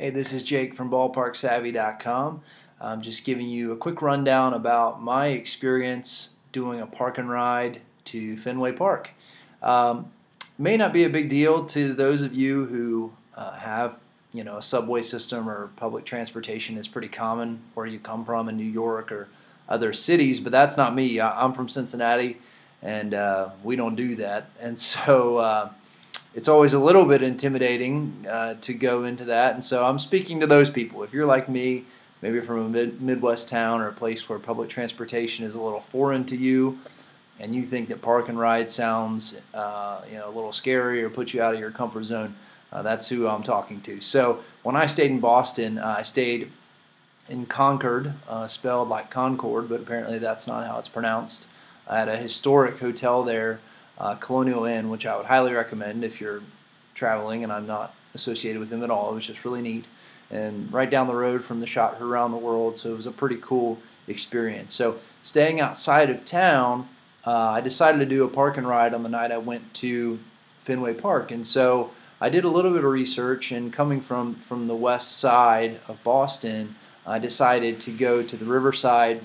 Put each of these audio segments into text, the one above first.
Hey, this is Jake from ballparksavvy.com. I'm just giving you a quick rundown about my experience doing a park and ride to Fenway Park. May not be a big deal to those of you who have, a subway system or public transportation is pretty common where you come from in New York or other cities, but that's not me. I'm from Cincinnati, and we don't do that. And so it's always a little bit intimidating to go into that. And so I'm speaking to those people. If you're like me, maybe from a Midwest town or a place where public transportation is a little foreign to you, and you think that park and ride sounds a little scary or put you out of your comfort zone, that's who I'm talking to. So when I stayed in Boston, I stayed in Concord, spelled like Concord, but apparently that's not how it's pronounced. I had a historic hotel there, Colonial Inn, which I would highly recommend if you're traveling, and I'm not associated with them at all. It was just really neat, and right down the road from the Shot Heard Around the World, so it was a pretty cool experience. So staying outside of town, I decided to do a park and ride on the night I went to Fenway Park, and so I did a little bit of research, and coming from the west side of Boston, I decided to go to the Riverside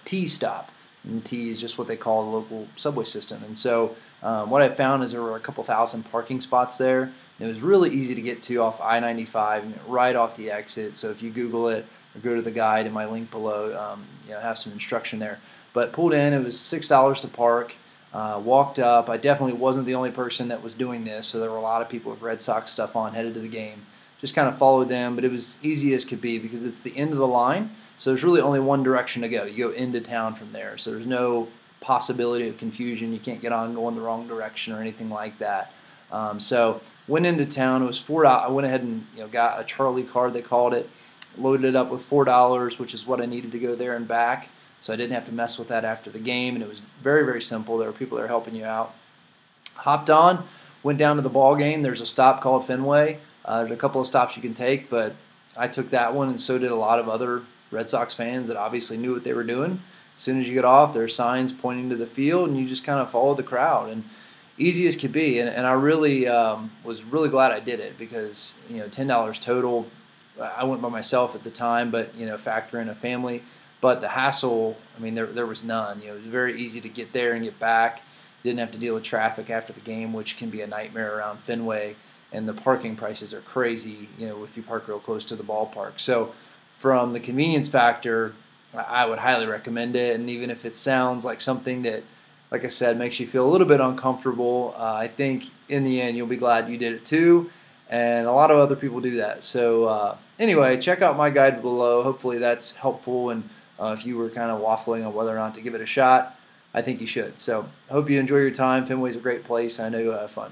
T stop. And T is just what they call the local subway system. And so what I found is there were a couple thousand parking spots there. And it was really easy to get to off I-95, right off the exit. So if you Google it or go to the guide in my link below, have some instruction there. But pulled in, it was $6 to park. Walked up. I definitely wasn't the only person that was doing this, so there were a lot of people with Red Sox stuff on headed to the game. Just kind of followed them, but it was easy as could be because it's the end of the line. So there's really only one direction to go. You go into town from there. So there's no possibility of confusion. You can't get on going the wrong direction or anything like that. So went into town. It was $4. I went ahead and got a Charlie card, they called it. Loaded it up with $4, which is what I needed to go there and back. So I didn't have to mess with that after the game. And it was very, very simple. There were people there helping you out. Hopped on, went down to the ball game. There's a stop called Fenway. There's a couple of stops you can take, but I took that one, and so did a lot of other Red Sox fans that obviously knew what they were doing. As soon as you get off, there are signs pointing to the field, and you just kind of follow the crowd. And easy as could be. And I really was really glad I did it because $10 total. I went by myself at the time, but factor in a family. But the hassle, I mean, there was none. It was very easy to get there and get back. Didn't have to deal with traffic after the game, which can be a nightmare around Fenway. And the parking prices are crazy, if you park real close to the ballpark. So from the convenience factor, I would highly recommend it. And even if it sounds like something that, like I said, makes you feel a little bit uncomfortable, I think in the end you'll be glad you did it too. And a lot of other people do that. So anyway, check out my guide below. Hopefully that's helpful. And if you were kind of waffling on whether or not to give it a shot, I think you should. So I hope you enjoy your time. Fenway's a great place. I know you'll have fun.